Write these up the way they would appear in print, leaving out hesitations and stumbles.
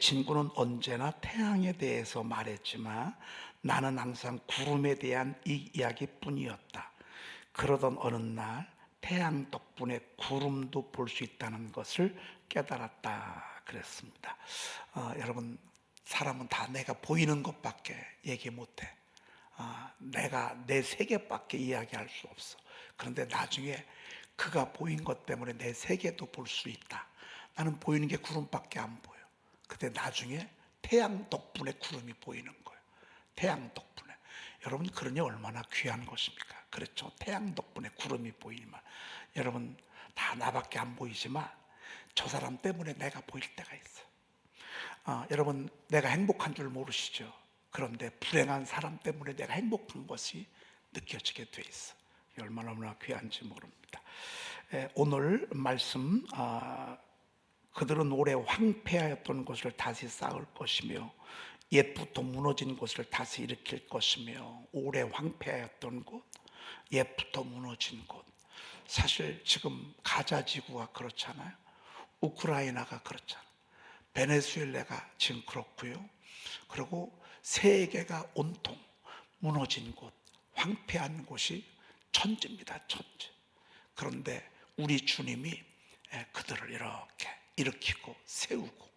친구는 언제나 태양에 대해서 말했지만 나는 항상 구름에 대한 이 이야기뿐이었다. 그러던 어느 날 태양 덕분에 구름도 볼 수 있다는 것을 깨달았다 그랬습니다. 여러분, 사람은 다 내가 보이는 것밖에 얘기 못해. 내가 내 세계밖에 이야기할 수 없어. 그런데 나중에 그가 보인 것 때문에 내 세계도 볼 수 있다. 나는 보이는 게 구름밖에 안 보여. 근데 나중에 태양 덕분에 구름이 보이는 거예요. 태양 덕분에. 여러분, 그러니 얼마나 귀한 것입니까? 그렇죠. 태양 덕분에 구름이 보이면. 여러분, 다 나밖에 안 보이지만 저 사람 때문에 내가 보일 때가 있어요. 여러분, 내가 행복한 줄 모르시죠? 그런데 불행한 사람 때문에 내가 행복한 것이 느껴지게 돼 있어. 얼마나 귀한지 모릅니다. 오늘 말씀, 그들은 오래 황폐하였던 것을 다시 쌓을 것이며 옛부터 무너진 것을 다시 일으킬 것이며. 오래 황폐하였던 곳, 옛부터 무너진 곳. 사실 지금 가자 지구가 그렇잖아요. 우크라이나가 그렇잖아요. 베네수엘라가 지금 그렇고요. 그리고 세계가 온통 무너진 곳, 황폐한 곳이 천지입니다. 천지. 그런데 우리 주님이 그들을 이렇게 일으키고 세우고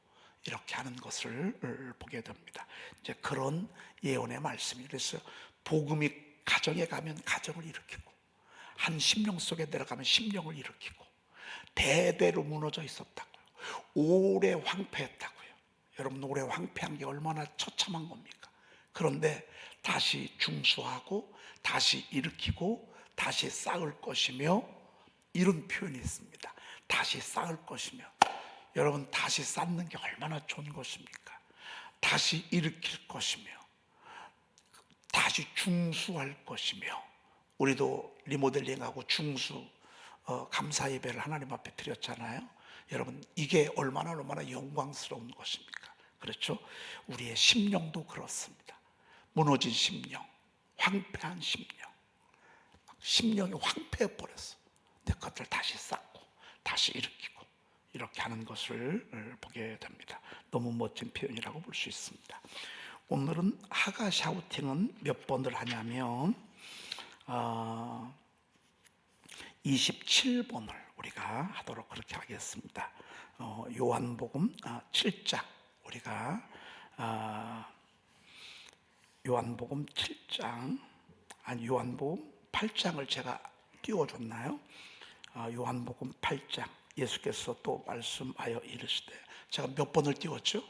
이렇게 하는 것을 보게 됩니다. 이제 그런 예언의 말씀이. 그래서 복음이 가정에 가면 가정을 일으키고, 한 심령 속에 들어가면 심령을 일으키고, 대대로 무너져 있었다고요. 오래 황폐했다고요. 여러분, 오래 황폐한 게 얼마나 처참한 겁니까? 그런데 다시 중수하고 다시 일으키고 다시 쌓을 것이며, 이런 표현이 있습니다. 다시 쌓을 것이며. 여러분, 다시 쌓는 게 얼마나 좋은 것입니까? 다시 일으킬 것이며 다시 중수할 것이며. 우리도 리모델링하고 중수 감사 예배를 하나님 앞에 드렸잖아요. 여러분, 이게 얼마나 영광스러운 것입니까? 그렇죠? 우리의 심령도 그렇습니다. 무너진 심령, 황폐한 심령, 심령이 황폐해 버렸어. 근데 그것을 다시 쌓고 다시 일으키고 이렇게 하는 것을 보게 됩니다. 너무 멋진 표현이라고 볼 수 있습니다. 오늘은 하가 샤우팅은 몇 번을 하냐면 27번을 우리가 하도록 그렇게 하겠습니다. 요한복음 7장, 우리가 요한복음 7장, 아니 요한복음 8장을 제가 띄워줬나요? 요한복음 8장, 예수께서 또 말씀하여 이르시되. 제가 몇 번을 띄웠죠?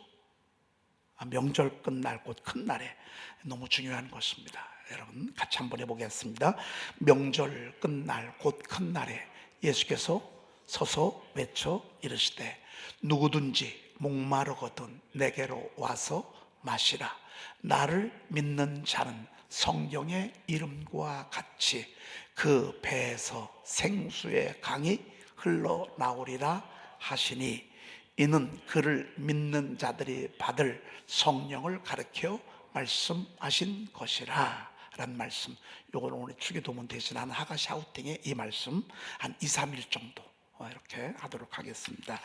명절 끝날 곧 큰 날에. 너무 중요한 것입니다. 여러분, 같이 한번 해보겠습니다. 명절 끝날 곧 큰 날에 예수께서 서서 외쳐 이르시되 누구든지 목마르거든 내게로 와서 마시라. 나를 믿는 자는 성경의 이름과 같이 그 배에서 생수의 강이 흘러나오리라 하시니, 이는 그를 믿는 자들이 받을 성령을 가르쳐 말씀하신 것이라 라는 말씀. 요거는 오늘 주기도문 대신하는 하가 샤우팅의 이 말씀 한 2, 3일 정도 이렇게 하도록 하겠습니다.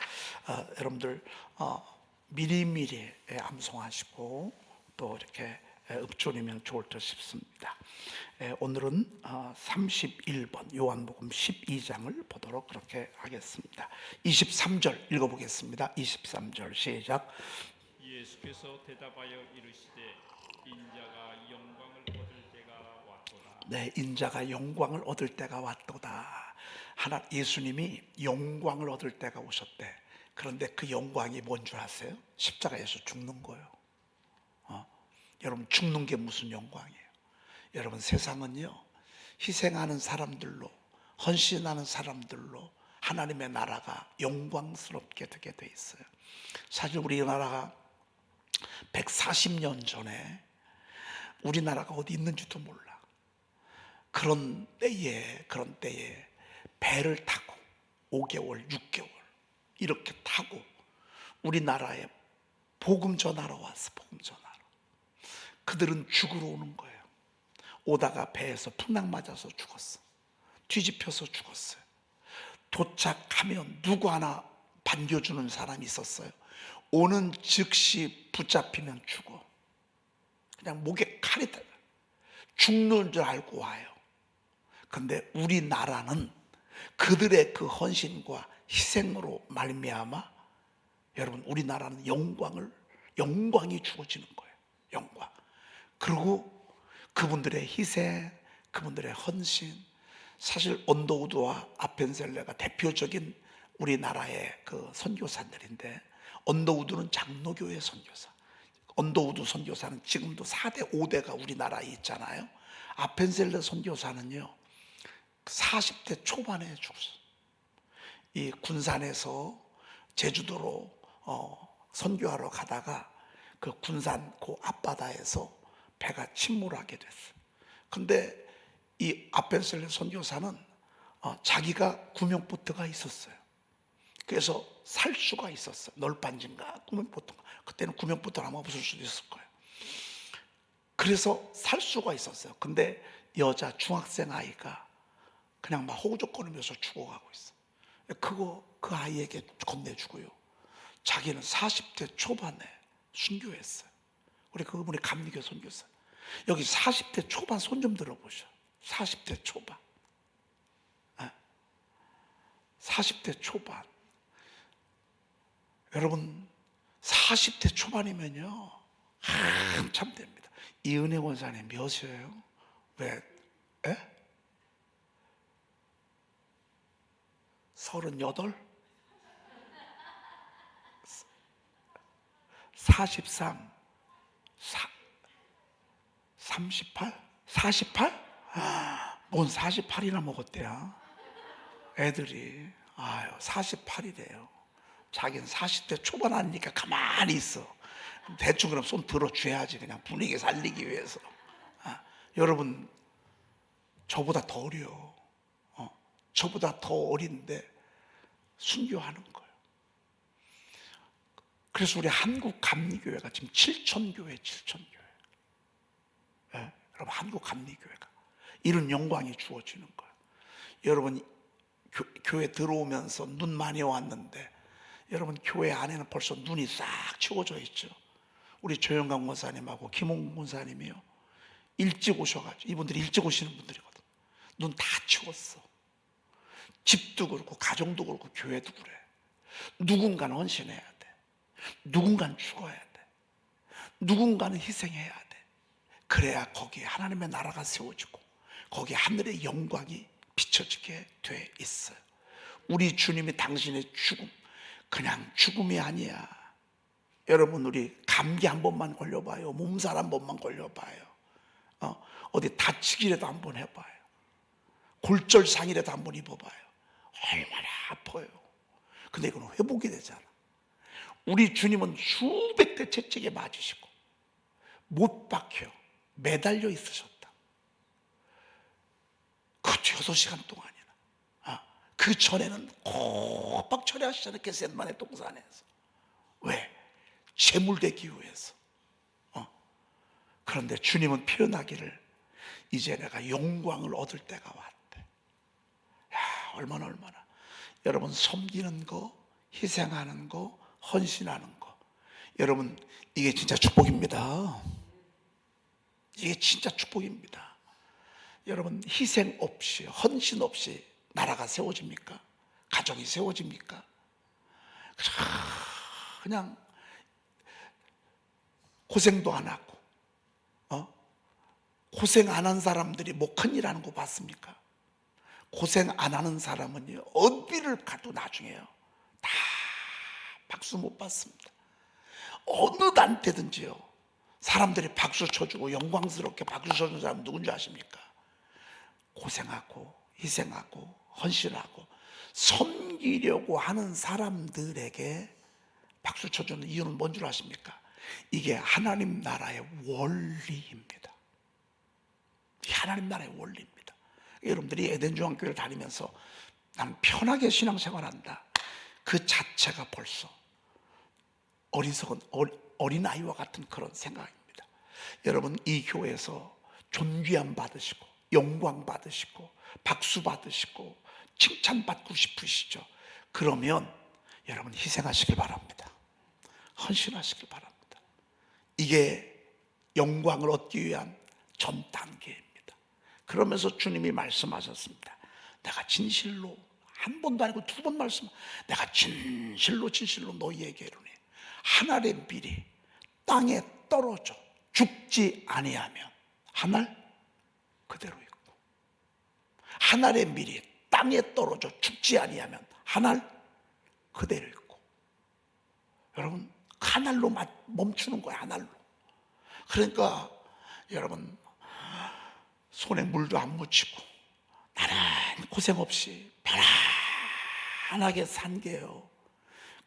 여러분들 미리미리 암송하시고 또 이렇게 읊조리면 좋을 듯 싶습니다. 오늘은 31번 요한복음 12장을 보도록 그렇게 하겠습니다. 23절 읽어보겠습니다. 23절 시작. 예수께서 대답하여 이르시되 인자가 영광을 얻을 때가 왔도다. 네, 인자가 영광을 얻을 때가 왔도다. 예수님이 영광을 얻을 때가 오셨대. 그런데 그 영광이 뭔 줄 아세요? 십자가에서 죽는 거예요. 여러분, 죽는 게 무슨 영광이에요? 여러분, 세상은요, 희생하는 사람들로, 헌신하는 사람들로 하나님의 나라가 영광스럽게 되게 돼 있어요. 사실 우리나라가 140년 전에 우리나라가 어디 있는지도 몰라. 그런 때에 배를 타고 5개월, 6개월 이렇게 타고 우리나라에 복음 전하러 왔어. 복음 전하러. 그들은 죽으러 오는 거예요. 오다가 배에서 풍랑 맞아서 죽었어. 뒤집혀서 죽었어요. 도착하면 누구 하나 반겨주는 사람이 있었어요. 오는 즉시 붙잡히면 죽어. 그냥 목에 칼이 달려. 죽는 줄 알고 와요. 근데 우리나라는 그들의 그 헌신과 희생으로 말미암아 여러분 우리나라는 영광이 주어지는 거예요. 영광. 그리고 그분들의 희생, 그분들의 헌신. 사실 언더우드와 아펜셀레가 대표적인 우리나라의 그 선교사들인데, 언더우드는 장로교회 선교사, 언더우드 선교사는 지금도 4대 5대가 우리나라에 있잖아요. 아펜셀레 선교사는요 40대 초반에 죽었어요. 이 군산에서 제주도로 선교하러 가다가 그 군산 그 앞바다에서 배가 침몰하게 됐어요. 근데 이 아펜셀레 선교사는 자기가 구명보트가 있었어요. 그래서 살 수가 있었어요. 널빤진가 구명보트가, 그때는 구명보트는 아마 없을 수도 있을 거예요. 그래서 살 수가 있었어요. 근데 여자 중학생 아이가 그냥 막 호우적거리면서 죽어가고 있어. 그 아이에게 건네주고요. 자기는 40대 초반에 순교했어요. 우리 그분이 감리교 선교사. 여기 40대 초반 손 좀 들어보셔. 40대 초반. 40대 초반. 여러분 40대 초반이면요 한참 됩니다. 이은혜 원사님 몇이에요? 왜? 38? 43? 38? 48? 뭔 48이나 먹었대요 애들이. 아유 48이래요 자기는 40대 초반 아니니까 가만히 있어. 대충 그럼 손 들어줘야지, 그냥 분위기 살리기 위해서. 여러분 저보다 더 어려. 저보다 더 어린데 순교하는 거예요. 그래서 우리 한국 감리교회가 지금 7,000교회. 여러분 한국 감리교회가 이런 영광이 주어지는 거예요. 여러분 교회 들어오면서 눈 많이 왔는데 여러분 교회 안에는 벌써 눈이 싹 치워져 있죠. 우리 조영강 권사님하고 김홍 권사님이요 일찍 오셔가지고, 이분들이 일찍 오시는 분들이거든. 눈 다 치웠어. 집도 그렇고 가정도 그렇고 교회도 그래. 누군가는 헌신해야 돼. 누군가는 죽어야 돼. 누군가는 희생해야 돼. 그래야 거기에 하나님의 나라가 세워지고 거기에 하늘의 영광이 비춰지게 돼 있어요. 우리 주님이 당신의 죽음, 그냥 죽음이 아니야. 여러분 우리 감기 한 번만 걸려봐요. 몸살 한 번만 걸려봐요. 어디 다치기라도 한번 해봐요. 골절상이라도 한번 입어봐요. 얼마나 아파요. 근데 이건 회복이 되잖아. 우리 주님은 수백 대 채찍에 맞으시고 못 박혀 매달려 있으셨다. 그것도 6시간 동안이나. 그 전에는 꼬박 처리하시잖아요. 겟세마네 동산에서. 왜? 재물되기 위해서. 그런데 주님은 표현하기를 이제 내가 영광을 얻을 때가 왔대. 야, 얼마나. 여러분 섬기는 거, 희생하는 거, 헌신하는 거, 여러분 이게 진짜 축복입니다. 이게 진짜 축복입니다. 여러분 희생 없이, 헌신 없이 나라가 세워집니까? 가정이 세워집니까? 그냥 고생도 안 하고 고생 안 한 사람들이 뭐 큰일하는 거 봤습니까? 고생 안 하는 사람은요 어디를 가도 나중에요 다 박수 못 받습니다. 어느 단태든지요 사람들이 박수 쳐주고 영광스럽게 박수 쳐주는 사람 누군지 아십니까? 고생하고 희생하고 헌신하고 섬기려고 하는 사람들에게 박수 쳐주는 이유는 뭔 줄 아십니까? 이게 하나님 나라의 원리입니다. 하나님 나라의 원리입니다. 여러분들이 에덴중앙교회를 다니면서 나는 편하게 신앙생활한다, 그 자체가 벌써 어리석은 어린아이와 같은 그런 생각입니다. 여러분 이 교회에서 존귀함 받으시고 영광 받으시고 박수 받으시고 칭찬받고 싶으시죠? 그러면 여러분 희생하시길 바랍니다. 헌신하시길 바랍니다. 이게 영광을 얻기 위한 전 단계입니다. 그러면서 주님이 말씀하셨습니다. 내가 진실로, 한 번도 아니고 두 번 말씀, 내가 진실로 너희에게 이르노니 한 알의 밀이 땅에 떨어져 죽지 아니하면 한 알 그대로 있고, 한 알의 밀이 땅에 떨어져 죽지 아니하면 한 알 그대로 있고. 여러분, 한 알로 멈추는 거야, 한 알로. 그러니까 여러분, 손에 물도 안 묻히고 나는 고생 없이 편안하게 산 게요,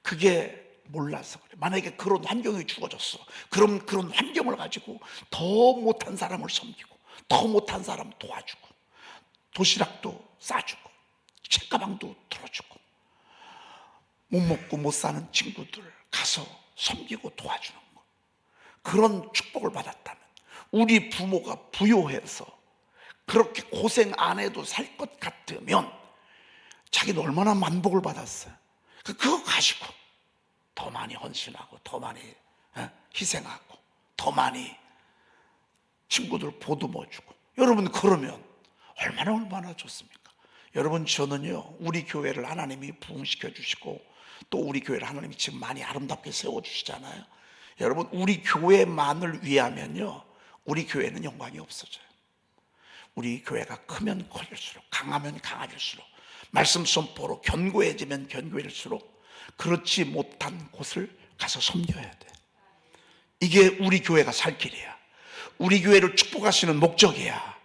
그게 몰라서 그래. 만약에 그런 환경이 주어졌어, 그럼 그런 환경을 가지고 더 못한 사람을 섬기고, 더 못한 사람 도와주고, 도시락도 싸주고, 책가방도 들어주고, 못 먹고 못 사는 친구들 가서 섬기고 도와주는 거, 그런 축복을 받았다면, 우리 부모가 부요해서 그렇게 고생 안 해도 살 것 같으면 자기는 얼마나 만복을 받았어요. 그거 가지고 더 많이 헌신하고, 더 많이 희생하고, 더 많이 친구들 보듬어주고. 여러분, 그러면 얼마나 좋습니까? 여러분, 저는요, 우리 교회를 하나님이 부흥시켜 주시고, 또 우리 교회를 하나님이 지금 많이 아름답게 세워주시잖아요. 여러분, 우리 교회만을 위하면요, 우리 교회는 영광이 없어져요. 우리 교회가 크면 커질수록, 강하면 강해질수록, 말씀 선포로 견고해지면 견고해질수록, 그렇지 못한 곳을 가서 섬겨야 돼. 이게 우리 교회가 살 길이야. 우리 교회를 축복하시는 목적이야.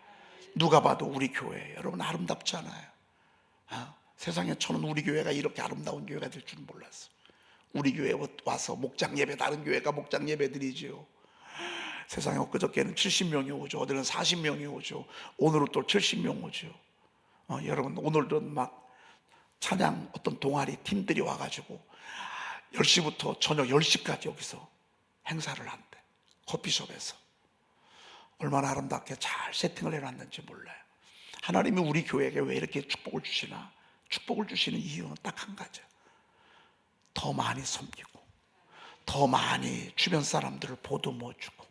누가 봐도 우리 교회, 여러분, 아름답잖아요. 세상에 저는 우리 교회가 이렇게 아름다운 교회가 될 줄 몰랐어. 우리 교회에 와서 목장 예배, 다른 교회가 목장 예배 드리지요. 세상에 엊그저께는 70명이 오죠. 어디는 40명이 오죠. 오늘은 또 70명 오죠. 여러분, 오늘도 막 찬양 어떤 동아리 팀들이 와가지고 10시부터 저녁 10시까지 여기서 행사를 한대. 커피숍에서. 얼마나 아름답게 잘 세팅을 해놨는지 몰라요. 하나님이 우리 교회에게 왜 이렇게 축복을 주시나? 축복을 주시는 이유는 딱 한 가지, 더 많이 섬기고, 더 많이 주변 사람들을 보듬어주고,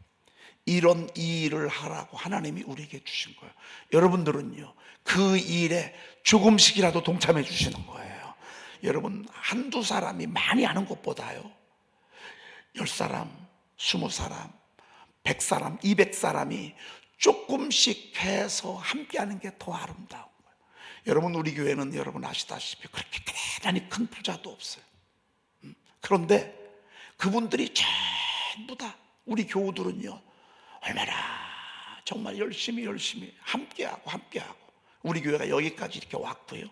이런 일을 하라고 하나님이 우리에게 주신 거예요. 여러분들은요, 그 일에 조금씩이라도 동참해 주시는 거예요. 여러분, 한두 사람이 많이 하는 것보다요, 10사람, 20사람, 100사람, 200사람이 조금씩 해서 함께 하는 게 더 아름다운 거예요. 여러분, 우리 교회는 여러분 아시다시피 그렇게 대단히 큰 부자도 없어요. 그런데 그분들이 전부 다, 우리 교우들은요, 얼마나 정말 열심히 함께하고 우리 교회가 여기까지 이렇게 왔고요,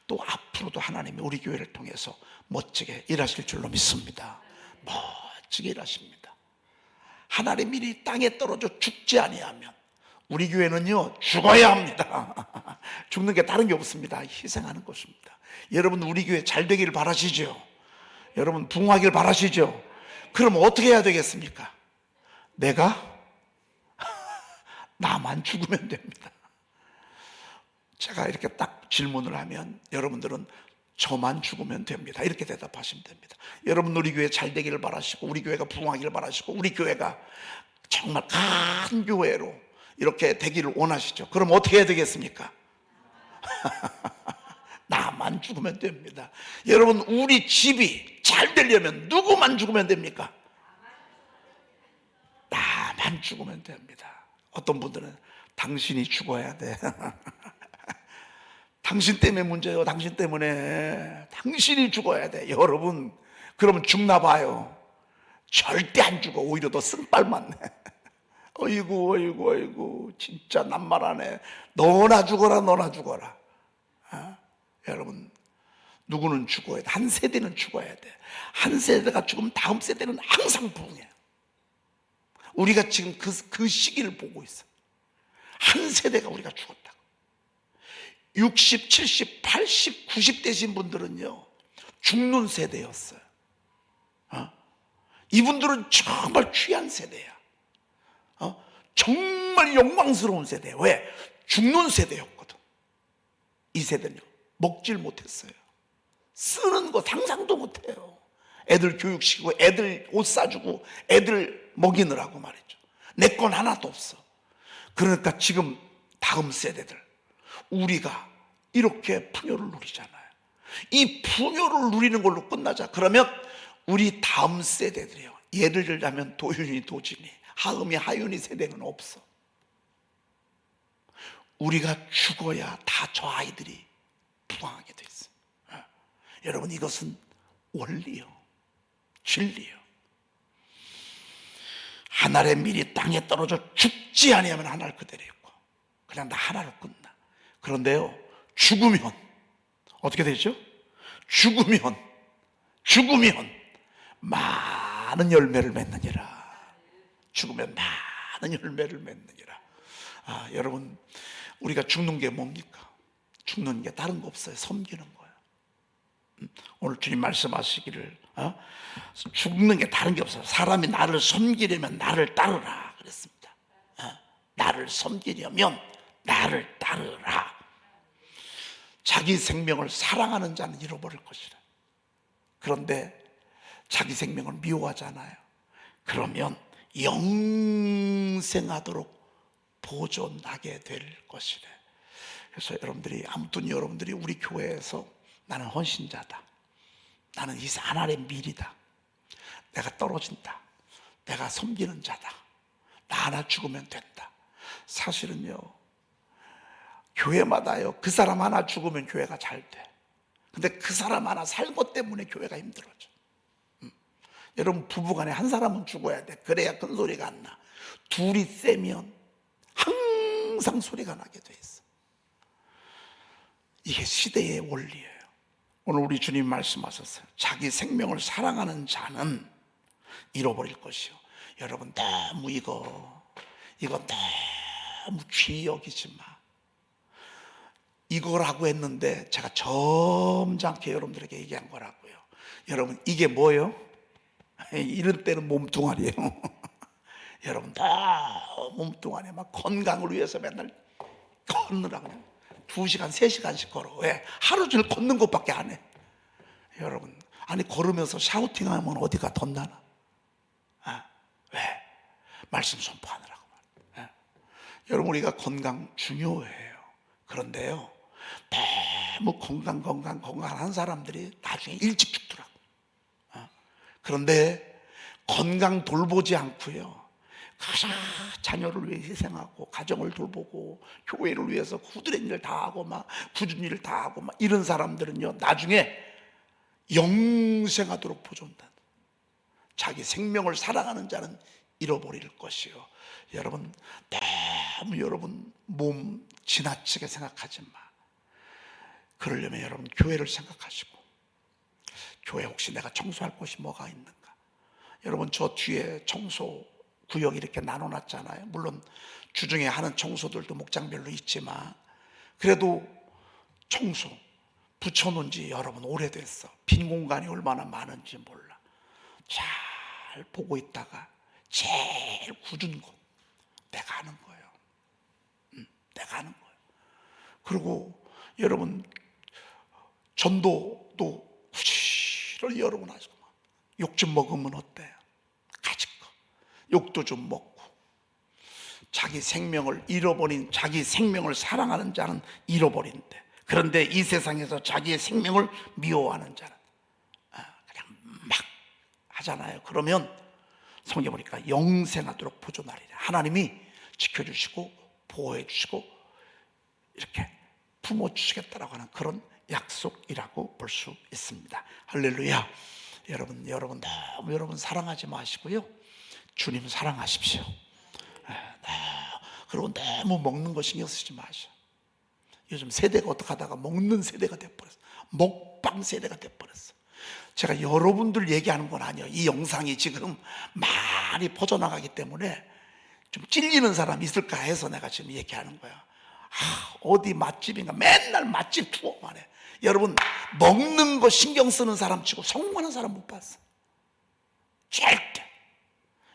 또 앞으로도 하나님이 우리 교회를 통해서 멋지게 일하실 줄로 믿습니다. 멋지게 일하십니다. 하나님의 밀이 땅에 떨어져 죽지 아니하면, 우리 교회는요, 죽어야 합니다. 죽는 게 다른 게 없습니다. 희생하는 것입니다. 여러분, 우리 교회 잘 되기를 바라시죠? 여러분, 부흥하기를 바라시죠? 그럼 어떻게 해야 되겠습니까? 내가 나만 죽으면 됩니다. 제가 이렇게 딱 질문을 하면 여러분들은 저만 죽으면 됩니다, 이렇게 대답하시면 됩니다. 여러분, 우리 교회 잘 되기를 바라시고, 우리 교회가 부흥하기를 바라시고, 우리 교회가 정말 큰 교회로 이렇게 되기를 원하시죠? 그럼 어떻게 해야 되겠습니까? 나만 죽으면 됩니다. 여러분, 우리 집이 잘 되려면 누구만 죽으면 됩니까? 나만 죽으면 됩니다. 어떤 분들은 당신이 죽어야 돼. 당신 때문에 문제예요. 당신 때문에. 당신이 죽어야 돼. 여러분, 그러면 죽나 봐요. 절대 안 죽어. 오히려 더 쓴빨 맞네. 어이구, 진짜 남말하네. 너나 죽어라. 여러분, 누구는 죽어야 돼. 한 세대는 죽어야 돼. 한 세대가 죽으면 다음 세대는 항상 부흥해. 우리가 지금 그 시기를 보고 있어. 한 세대가 우리가 죽었다고. 60, 70, 80, 90 되신 분들은요, 죽는 세대였어요. 이분들은 정말 귀한 세대야. 정말 영광스러운 세대야. 왜? 죽는 세대였거든. 이 세대는요, 먹질 못했어요. 쓰는 거 상상도 못해요. 애들 교육시키고 애들 옷 사주고 애들 먹이느라고 말이죠. 내 건 하나도 없어. 그러니까 지금 다음 세대들 우리가 이렇게 풍요를 누리잖아요. 이 풍요를 누리는 걸로 끝나자. 그러면 우리 다음 세대들이요, 예를 들자면 도윤이, 도진이, 하음이, 하윤이 세대는 없어. 우리가 죽어야 다 저 아이들이 부강하게 돼 있어. 여러분, 이것은 원리요, 진리요. 하늘의 밀이 땅에 떨어져 죽지 아니하면 하늘 그대로 있고, 그냥 나 하나로 끝나. 그런데요, 죽으면 어떻게 되죠? 죽으면 많은 열매를 맺느니라. 죽으면 많은 열매를 맺느니라. 여러분, 우리가 죽는 게 뭡니까? 죽는 게 다른 거 없어요. 섬기는 거예요. 오늘 주님 말씀하시기를 죽는 게 다른 게 없어요. 사람이 나를 섬기려면 나를 따르라 그랬습니다. 나를 섬기려면 나를 따르라. 자기 생명을 사랑하는 자는 잃어버릴 것이라. 그런데 자기 생명을 미워하잖아요. 그러면 영생하도록 보존하게 될 것이래. 그래서 여러분들이, 아무튼 여러분들이 우리 교회에서 나는 헌신자다, 나는 이 하늘의 밀이다, 내가 떨어진다, 내가 섬기는 자다, 나 하나 죽으면 된다. 사실은요, 교회마다요, 그 사람 하나 죽으면 교회가 잘 돼. 근데 그 사람 하나 살 것 때문에 교회가 힘들어져. 여러분, 부부간에 한 사람은 죽어야 돼. 그래야 큰 소리가 안 나. 둘이 세면 항상 소리가 나게 돼 있어. 이게 시대의 원리예요. 오늘 우리 주님 말씀하셨어요. 자기 생명을 사랑하는 자는 잃어버릴 것이요. 여러분, 너무 이거 너무 귀히 여기지 마. 이거라고 했는데 제가 점잖게 여러분들에게 얘기한 거라고요. 여러분, 이게 뭐예요? 이런 때는 몸뚱아리예요. 여러분, 다 몸뚱아리, 막 건강을 위해서 맨날 걷느라고 2시간, 3시간씩 걸어. 왜? 하루 종일 걷는 것밖에 안 해. 여러분, 아니 걸으면서 샤우팅하면 어디가 덧나나? 왜? 말씀 선포하느라고. 여러분, 우리가 건강 중요해요. 그런데요, 너무 건강한 사람들이 나중에 일찍 죽더라고. 그런데 건강 돌보지 않고요, 자녀를 위해 희생하고 가정을 돌보고 교회를 위해서 후드렛 일 다 하고 막 굳은 일 다 하고 막 이런 사람들은요, 나중에 영생하도록 보존다. 자기 생명을 사랑하는 자는 잃어버릴 것이요. 여러분, 너무 여러분 몸 지나치게 생각하지 마. 그러려면 여러분 교회를 생각하시고, 교회 혹시 내가 청소할 곳이 뭐가 있는가? 여러분, 저 뒤에 청소 구역 이렇게 나눠놨잖아요. 물론 주중에 하는 청소들도 목장별로 있지만, 그래도 청소 붙여놓은 지 여러분 오래됐어. 빈 공간이 얼마나 많은지 몰라. 잘 보고 있다가 제일 굳은 곳 내가 하는 거예요. 내가 하는 거예요. 그리고 여러분, 전도도 부지런히 여러분 하시고, 욕 좀 먹으면 어때요? 가질 거 욕도 좀 먹고. 자기 생명을 잃어버린, 자기 생명을 사랑하는 자는 잃어버린대. 그런데 이 세상에서 자기의 생명을 미워하는 자는 그냥 막 하잖아요. 그러면 성경 보니까 영생하도록 보존하리라. 하나님이 지켜주시고 보호해주시고 이렇게 품어주시겠다라고 하는 그런 약속이라고 볼 수 있습니다. 할렐루야. 여러분 너무 여러분 사랑하지 마시고요, 주님 사랑하십시오. 그리고 너무 먹는 거 신경 쓰지 마시오. 요즘 세대가 어떻게 하다가 먹는 세대가 돼버렸어. 먹방 세대가 돼버렸어. 제가 여러분들 얘기하는 건 아니에요. 이 영상이 지금 많이 퍼져나가기 때문에 좀 찔리는 사람이 있을까 해서 내가 지금 얘기하는 거야. 어디 맛집인가 맨날 맛집 투어만 해. 여러분, 먹는 거 신경 쓰는 사람 치고 성공하는 사람 못 봤어. 절대.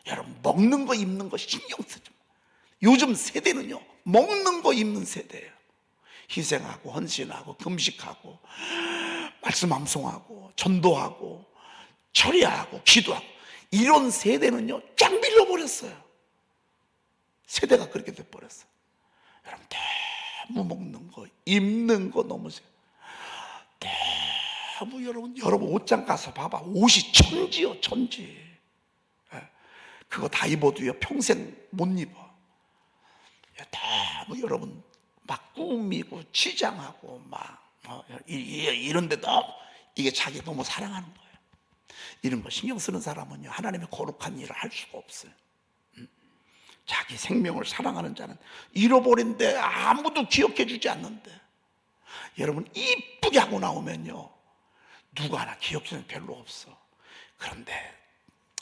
여러분, 먹는 거 입는 거 신경 쓰지 마. 요즘 세대는요, 먹는 거 입는 세대예요. 희생하고 헌신하고 금식하고 말씀 암송하고 전도하고 처리하고 기도하고 이런 세대는요 쫙 밀려버렸어요. 세대가 그렇게 돼버렸어요. 여러분 너무 먹는 거 입는 거 너무 너무 여러분 옷장 가서 봐봐. 옷이 천지요 천지. 그거 다 입어도요 평생 못 입어. 너무 여러분 막 꾸미고 치장하고 막 이런데 너무 이게 자기 너무 사랑하는 거예요. 이런 거 신경 쓰는 사람은요 하나님의 거룩한 일을 할 수가 없어요. 자기 생명을 사랑하는 자는 잃어버린데 아무도 기억해 주지 않는데, 여러분 이쁘게 하고 나오면요 누구 하나 기억해 주는 별로 없어. 그런데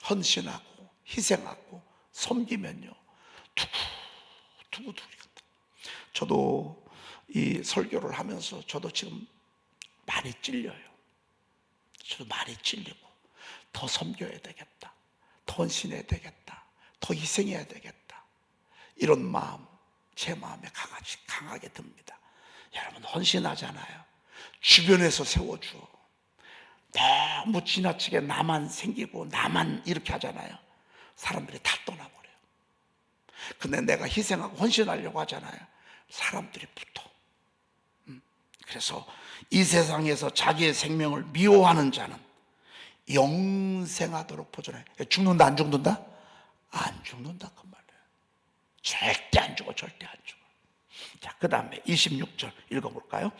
헌신하고 희생하고 섬기면요 두고두고 간다. 저도 이 설교를 하면서 저도 지금 많이 찔려요. 저도 많이 찔리고 더 섬겨야 되겠다, 더 헌신해야 되겠다, 더 희생해야 되겠다, 이런 마음 제 마음에 강하게 듭니다. 여러분 헌신하잖아요. 주변에서 세워줘. 너무 지나치게 나만 생기고 나만 이렇게 하잖아요. 사람들이 다 떠나버려요. 근데 내가 희생하고 헌신하려고 하잖아요. 사람들이 붙어. 그래서 이 세상에서 자기의 생명을 미워하는 자는 영생하도록 보존해. 죽는다 안 죽는다? 안 죽는다 그 말이에요. 절대 안 죽어, 절대 안 죽어. 자, 그 다음에 26절 읽어볼까요?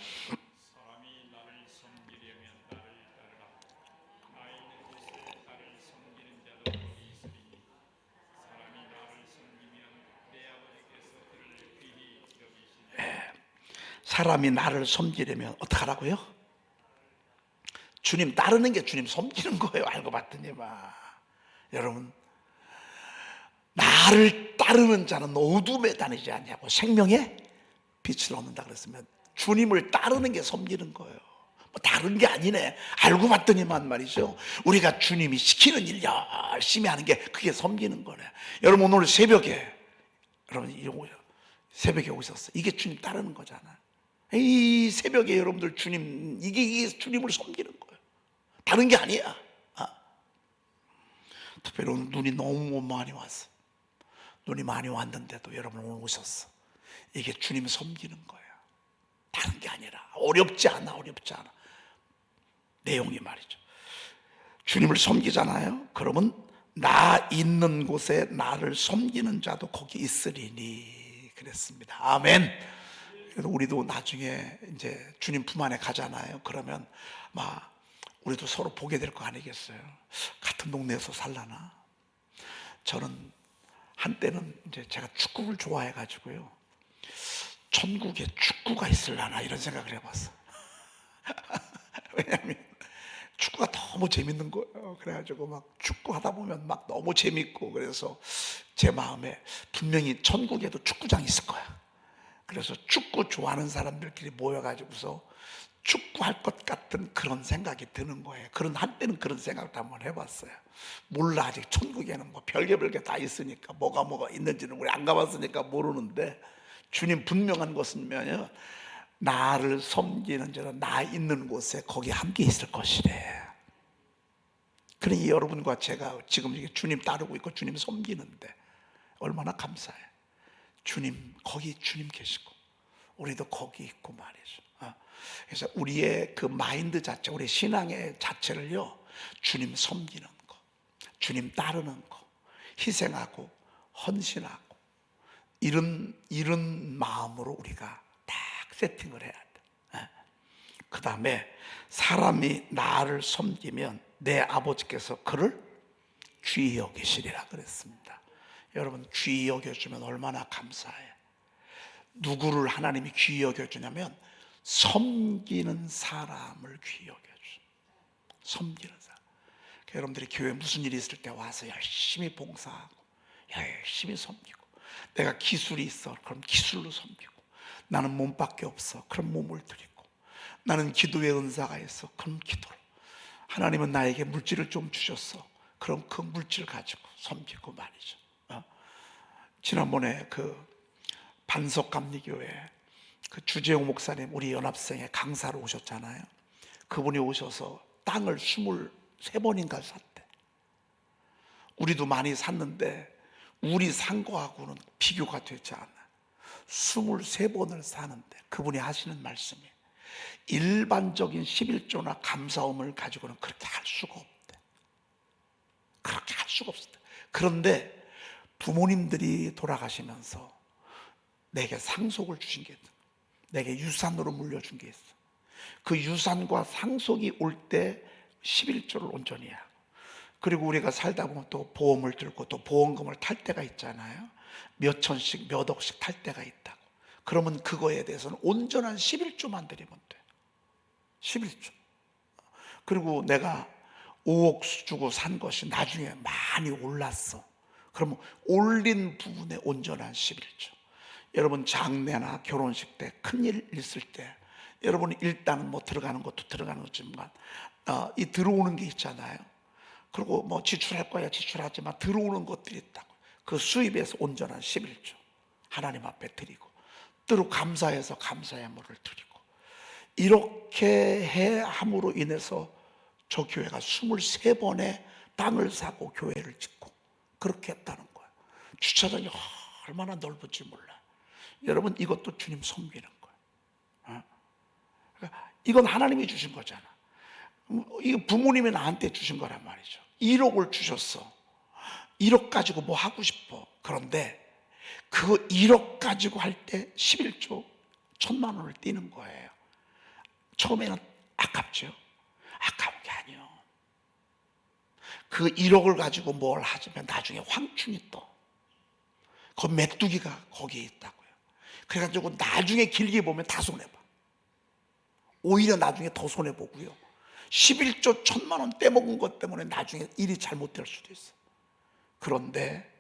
사람이 나를 섬기려면 나를 따르라. 나 있는 곳에 나를 섬기는 자도 거기 있으리니 사람이 나를 섬기면 내 아버지께서 그를 귀히 여기시리니. 사람이 나를 섬기려면 어떻게 하라고요? 주님 따르는 게 주님 섬기는 거예요. 알고 봤더니만. 여러분 나를 따르는 자는 어둠에 다니지 않냐고 생명에 빛을 얻는다 그랬으면 주님을 따르는 게 섬기는 거예요. 뭐 다른 게 아니네. 알고 봤더니만 말이죠. 우리가 주님이 시키는 일 열심히 하는 게 그게 섬기는 거네. 여러분 오늘 새벽에 여러분 새벽에 오셨어. 이게 주님 따르는 거잖아. 이 새벽에 여러분들 주님 이게 주님을 섬기는 거예요. 다른 게 아니야. 특별히 오늘 눈이 너무 많이 왔어. 눈이 많이 왔는데도 여러분 오늘 오셨어. 이게 주님 섬기는 거예요. 다른 게 아니라 어렵지 않아. 내용이 말이죠. 주님을 섬기잖아요. 그러면 나 있는 곳에 나를 섬기는 자도 거기 있으리니 그랬습니다. 아멘. 그래서 우리도 나중에 이제 주님 품 안에 가잖아요. 그러면 막 우리도 서로 보게 될 거 아니겠어요. 같은 동네에서 살라나. 저는 한때는 이제 제가 축구를 좋아해 가지고요. 천국에 축구가 있을라나 이런 생각을 해봤어. 왜냐하면 축구가 너무 재밌는 거예요. 그래가지고 막 축구 하다 보면 막 너무 재밌고, 그래서 제 마음에 분명히 천국에도 축구장이 있을 거야. 그래서 축구 좋아하는 사람들끼리 모여가지고서 축구할 것 같은 그런 생각이 드는 거예요. 한때는 그런 생각을 한번 해봤어요. 몰라, 아직 천국에는 뭐 별게 다 있으니까 뭐가 있는지는 우리 안 가봤으니까 모르는데, 주님 분명한 것은 뭐냐면 나를 섬기는 자는 나 있는 곳에 거기 함께 있을 것이래. 그러니 여러분과 제가 지금 이게 주님 따르고 있고 주님 섬기는데 얼마나 감사해. 거기 주님 계시고 우리도 거기 있고 말이죠. 그래서 우리의 그 마인드 자체, 우리 신앙의 자체를요, 주님 섬기는 거, 주님 따르는 거, 희생하고 헌신하고 이런 마음으로 우리가 딱 세팅을 해야 돼. 그 다음에 사람이 나를 섬기면 내 아버지께서 그를 귀히 여기시리라 그랬습니다. 여러분 귀히 여겨주면 얼마나 감사해. 누구를 하나님이 귀히 여겨주냐면 섬기는 사람을 귀히 여겨줘. 섬기는 사람. 여러분들이 교회 무슨 일이 있을 때 와서 열심히 봉사하고 열심히 섬기고, 내가 기술이 있어 그럼 기술로 섬기고, 나는 몸밖에 없어 그럼 몸을 드리고, 나는 기도의 은사가 있어 그럼 기도로, 하나님은 나에게 물질을 좀 주셨어 그럼 그 물질 가지고 섬기고 말이죠. 지난번에 그 반석감리교회 그 주재용 목사님 우리 연합생에 강사로 오셨잖아요. 그분이 오셔서 땅을 23번인가 샀대. 우리도 많이 샀는데 우리 산 거하고는 비교가 되지 않아. 23번을 사는데 그분이 하시는 말씀이 일반적인 11조나 감사음을 가지고는 그렇게 할 수가 없대. 그렇게 할 수가 없었대. 그런데 부모님들이 돌아가시면서 내게 상속을 주신 게 있어. 내게 유산으로 물려준 게 있어. 그 유산과 상속이 올 때 11조를 온전히 하고, 그리고 우리가 살다 보면 또 보험을 들고 또 보험금을 탈 때가 있잖아요. 몇 천씩 몇 억씩 탈 때가 있다고. 그러면 그거에 대해서는 온전한 11조만 드리면 돼. 11조. 그리고 내가 5억 주고 산 것이 나중에 많이 올랐어. 그러면 올린 부분에 온전한 11조. 여러분 장례나 결혼식 때 큰일 있을 때 여러분 일단은 뭐 들어가는 것도 들어가는 거지만 이 들어오는 게 있잖아요. 그리고 뭐 지출할 거야 지출하지만 들어오는 것들이 있다고. 그 수입에서 온전한 11조 하나님 앞에 드리고 때로 감사해서 감사의 물을 드리고 이렇게 해 함으로 인해서 저 교회가 23번의 땅을 사고 교회를 짓고 그렇게 했다는 거예요. 주차장이 얼마나 넓은지 몰라. 여러분 이것도 주님 섬기는 거예요. 그러니까 이건 하나님이 주신 거잖아. 이거 부모님이 나한테 주신 거란 말이죠. 1억을 주셨어. 1억 가지고 뭐 하고 싶어. 그런데 그 1억 가지고 할 때 11조 1,000만 원을 띄는 거예요. 처음에는 아깝죠. 아까운 게 아니요. 그 1억을 가지고 뭘 하자면 나중에 황충이 떠. 그 메뚜기가 거기에 있다고요. 그래가지고 나중에 길게 보면 다 손해봐. 오히려 나중에 더 손해보고요. 11조 1,000만 원 떼먹은 것 때문에 나중에 일이 잘못될 수도 있어. 그런데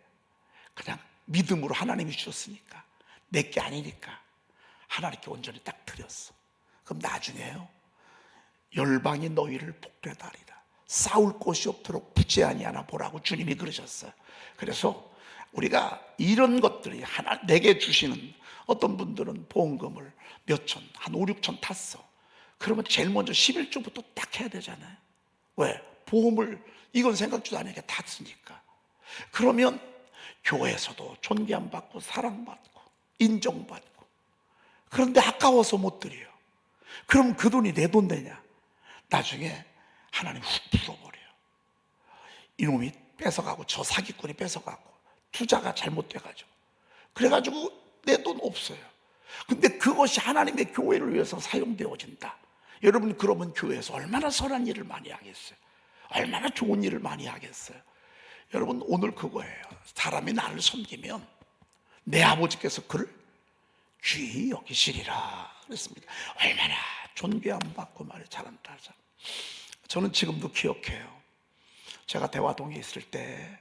그냥 믿음으로 하나님이 주셨으니까 내게 아니니까 하나님께 온전히 딱 드렸어. 그럼 나중에요 열방이 너희를 복되다 하리라. 싸울 곳이 없도록 부재 아니하나 보라고 주님이 그러셨어요. 그래서 우리가 이런 것들이 하나 내게 주시는, 어떤 분들은 보험금을 몇천 한 5, 6천 탔어. 그러면 제일 먼저 11조부터 딱 해야 되잖아요. 왜? 보험을 이건 생각지도 않으니까 탔으니까. 그러면 교회에서도 존경받고 사랑받고 인정받고, 그런데 아까워서 못 드려요. 그럼 그 돈이 내 돈 되냐? 나중에 하나님 훅 풀어버려요. 이놈이 뺏어가고 저 사기꾼이 뺏어가고 투자가 잘못돼가지고 그래가지고 내 돈 없어요. 근데 그것이 하나님의 교회를 위해서 사용되어진다. 여러분 그러면 교회에서 얼마나 선한 일을 많이 하겠어요. 얼마나 좋은 일을 많이 하겠어요. 여러분 오늘 그거예요. 사람이 나를 섬기면 내 아버지께서 그를 귀히 여기시리라 그랬습니다. 얼마나 존귀함 받고 말이 잘한다. 저는 지금도 기억해요. 제가 대화동에 있을 때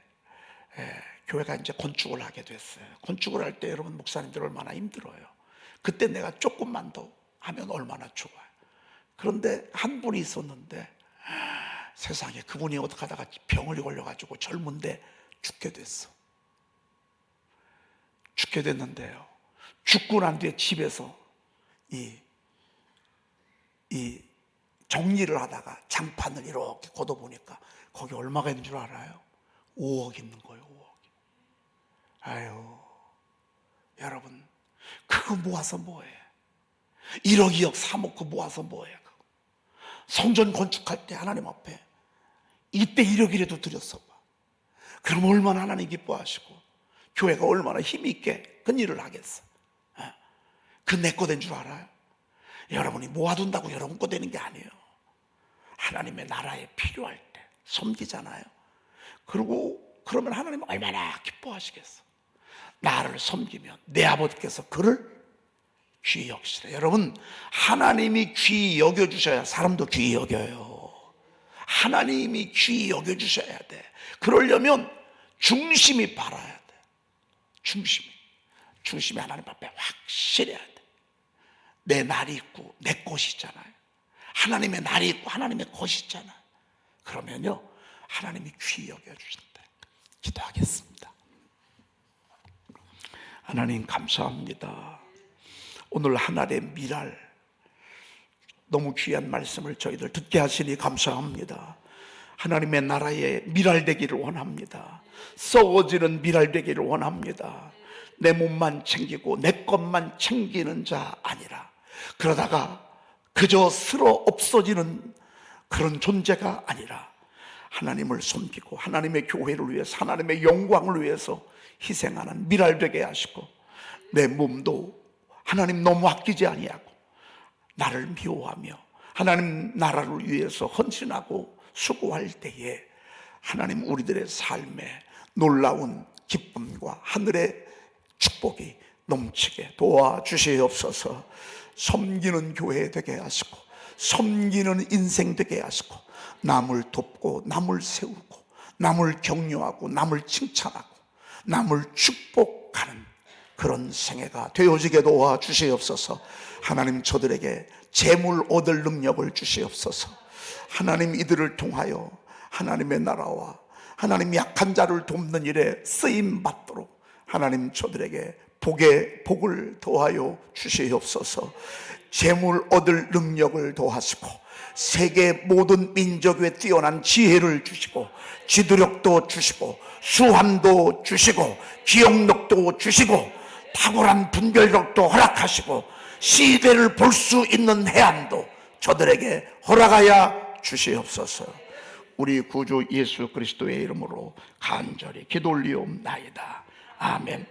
교회가 이제 건축을 하게 됐어요. 건축을 할 때 여러분 목사님들 얼마나 힘들어요. 그때 내가 조금만 더 하면 얼마나 좋아요. 그런데 한 분이 있었는데 세상에 그분이 어떻게 하다가 병을 걸려가지고 젊은데 죽게 됐어. 죽게 됐는데요, 죽고 난 뒤에 집에서 이 정리를 하다가 장판을 이렇게 걷어보니까 거기 얼마가 있는 줄 알아요? 5억 있는 거예요. 5억. 아유, 여러분 그거 모아서 뭐해? 1억, 2억, 3억 그거 모아서 뭐해? 성전 건축할 때 하나님 앞에 이때 1억이라도 드렸어 봐. 그럼 얼마나 하나님 기뻐하시고 교회가 얼마나 힘이 있게 그 일을 하겠어. 그 내 거 된 줄 알아요? 여러분이 모아둔다고 여러분 거 되는 게 아니에요. 하나님의 나라에 필요할 때 섬기잖아요. 그리고 그러면 하나님은 얼마나 기뻐하시겠어. 나를 섬기면 내 아버지께서 그를 귀히 여기시라. 여러분 하나님이 귀히 여겨주셔야 사람도 귀히 여겨요. 하나님이 귀히 여겨주셔야 돼. 그러려면 중심이 바라야 돼. 중심이 하나님 앞에 확실해야 돼. 내 날이 있고 내 것이 있잖아요. 하나님의 날이 있고 하나님의 것이 있잖아요. 그러면요 하나님이 귀히 여겨주신다. 기도하겠습니다. 하나님 감사합니다. 오늘 하나님의 미랄 너무 귀한 말씀을 저희들 듣게 하시니 감사합니다. 하나님의 나라에 밀알되기를 원합니다. 썩어지는 밀알되기를 원합니다. 내 몸만 챙기고 내 것만 챙기는 자 아니라, 그러다가 그저 쓸어 없어지는 그런 존재가 아니라 하나님을 섬기고 하나님의 교회를 위해서, 하나님의 영광을 위해서 희생하는 밀알되게 하시고, 내 몸도 하나님 너무 아끼지 아니하고 나를 미워하며 하나님 나라를 위해서 헌신하고 수고할 때에 하나님 우리들의 삶에 놀라운 기쁨과 하늘의 축복이 넘치게 도와주시옵소서. 섬기는 교회 되게 하시고 섬기는 인생 되게 하시고, 남을 돕고 남을 세우고 남을 격려하고 남을 칭찬하고 남을 축복하는 그런 생애가 되어지게 도와주시옵소서. 하나님, 저들에게 재물 얻을 능력을 주시옵소서. 하나님, 이들을 통하여 하나님의 나라와 하나님 약한 자를 돕는 일에 쓰임 받도록 하나님, 저들에게 복을 더하여 주시옵소서. 재물 얻을 능력을 더하시고 세계 모든 민족에 뛰어난 지혜를 주시고 지도력도 주시고 수완도 주시고 기억력도 주시고 탁월한 분별력도 허락하시고 시대를 볼 수 있는 해안도 저들에게 허락하여 주시옵소서. 우리 구주 예수 그리스도의 이름으로 간절히 기도 올리옵나이다. 아멘.